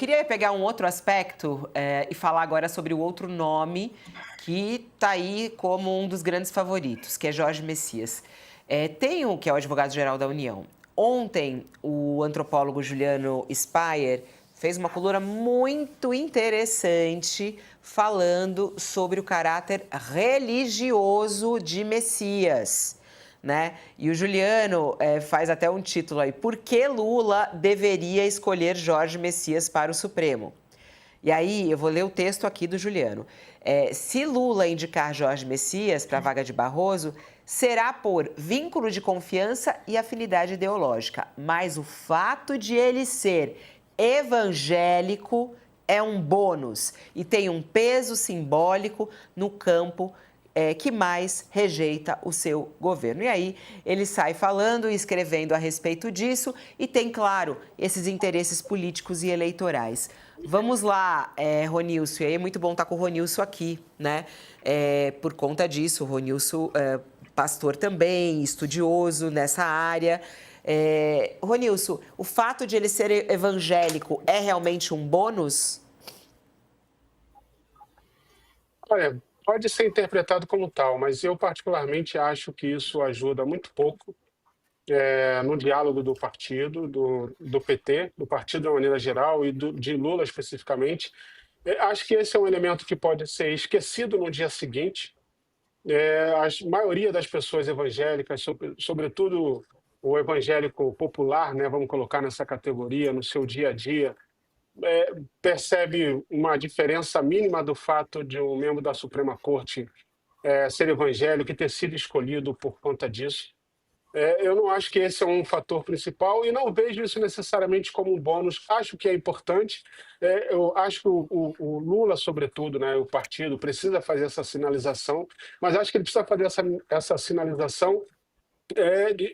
Queria pegar um outro aspecto e falar agora sobre o outro nome que está aí como um dos grandes favoritos, que é Jorge Messias. Tem o que é o advogado-geral da União. Ontem, o antropólogo Juliano Speyer fez uma coluna muito interessante falando sobre o caráter religioso de Messias, né? E o Juliano faz até um título aí: Por que Lula deveria escolher Jorge Messias para o Supremo? E aí, eu vou ler o texto aqui do Juliano. Se Lula indicar Jorge Messias para a vaga de Barroso, será por vínculo de confiança e afinidade ideológica. Mas o fato de ele ser evangélico é um bônus e tem um peso simbólico no campo que mais rejeita o seu governo. E aí ele sai falando e escrevendo a respeito disso e tem, claro, esses interesses políticos e eleitorais. Vamos lá, Ronilson. E aí é muito bom estar com o Ronilson aqui, né? Por conta disso, o Ronilson, pastor também, estudioso nessa área. Ronilson, o fato de ele ser evangélico é realmente um bônus? Olha, pode ser interpretado como tal, mas eu particularmente acho que isso ajuda muito pouco no diálogo do partido, do PT, do partido de uma maneira geral e de Lula especificamente. Acho que esse é um elemento que pode ser esquecido no dia seguinte. A maioria das pessoas evangélicas, sobretudo o evangélico popular, né, vamos colocar nessa categoria, no seu dia a dia, percebe uma diferença mínima do fato de um membro da Suprema Corte ser evangélico e ter sido escolhido por conta disso. Eu não acho que esse é um fator principal e não vejo isso necessariamente como um bônus. Acho que é importante. Eu acho que o Lula, sobretudo, né, o partido, precisa fazer essa sinalização, mas acho que ele precisa fazer essa sinalização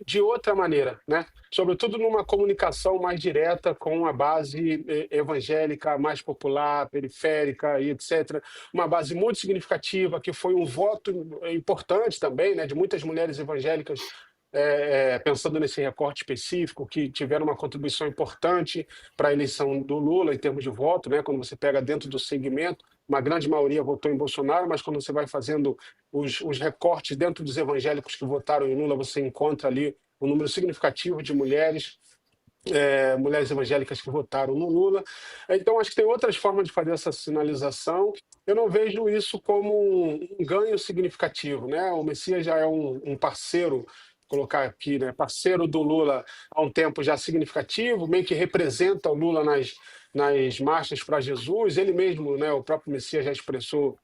de outra maneira, né? Sobretudo numa comunicação mais direta com a base evangélica mais popular, periférica e etc. Uma base muito significativa, que foi um voto importante também, né, de muitas mulheres evangélicas, pensando nesse recorte específico, que tiveram uma contribuição importante para a eleição do Lula em termos de voto, né? Quando você pega dentro do segmento, uma grande maioria votou em Bolsonaro, mas quando você vai fazendo os recortes dentro dos evangélicos que votaram em Lula, você encontra ali um número significativo de mulheres, mulheres evangélicas que votaram no Lula. Então, acho que tem outras formas de fazer essa sinalização. Eu não vejo isso como um ganho significativo, né? O Messias já é um parceiro, colocar aqui, né, parceiro do Lula há um tempo já significativo, meio que representa o Lula nas marchas para Jesus. Ele mesmo, né, o próprio Messias já expressou,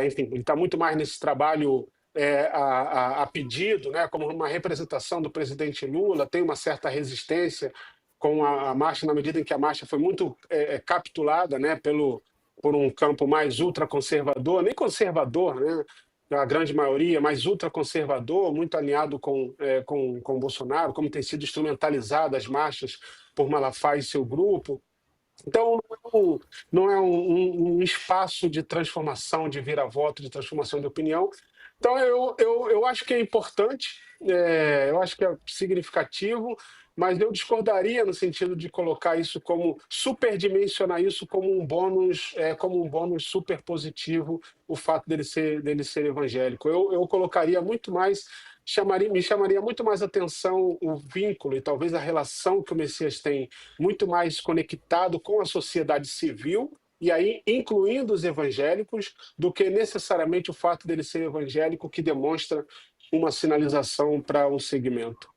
enfim, ele está muito mais nesse trabalho a pedido, né, como uma representação do presidente Lula, tem uma certa resistência com a marcha, na medida em que a marcha foi muito capitulada, né, por um campo mais ultraconservador, nem conservador, né, a grande maioria, mais ultraconservador, muito alinhado com Bolsonaro, como tem sido instrumentalizada as marchas por Malafaia e seu grupo. Então, não é um espaço de transformação, de vira-voto, de transformação de opinião. Então, eu acho que é importante, eu acho que é significativo, mas eu discordaria no sentido de colocar isso como, superdimensionar isso como um bônus super positivo, o fato dele ser evangélico. Eu colocaria muito mais, me chamaria muito mais atenção o vínculo e talvez a relação que o Messias tem muito mais conectado com a sociedade civil, e aí incluindo os evangélicos, do que necessariamente o fato dele ser evangélico, que demonstra uma sinalização para um segmento.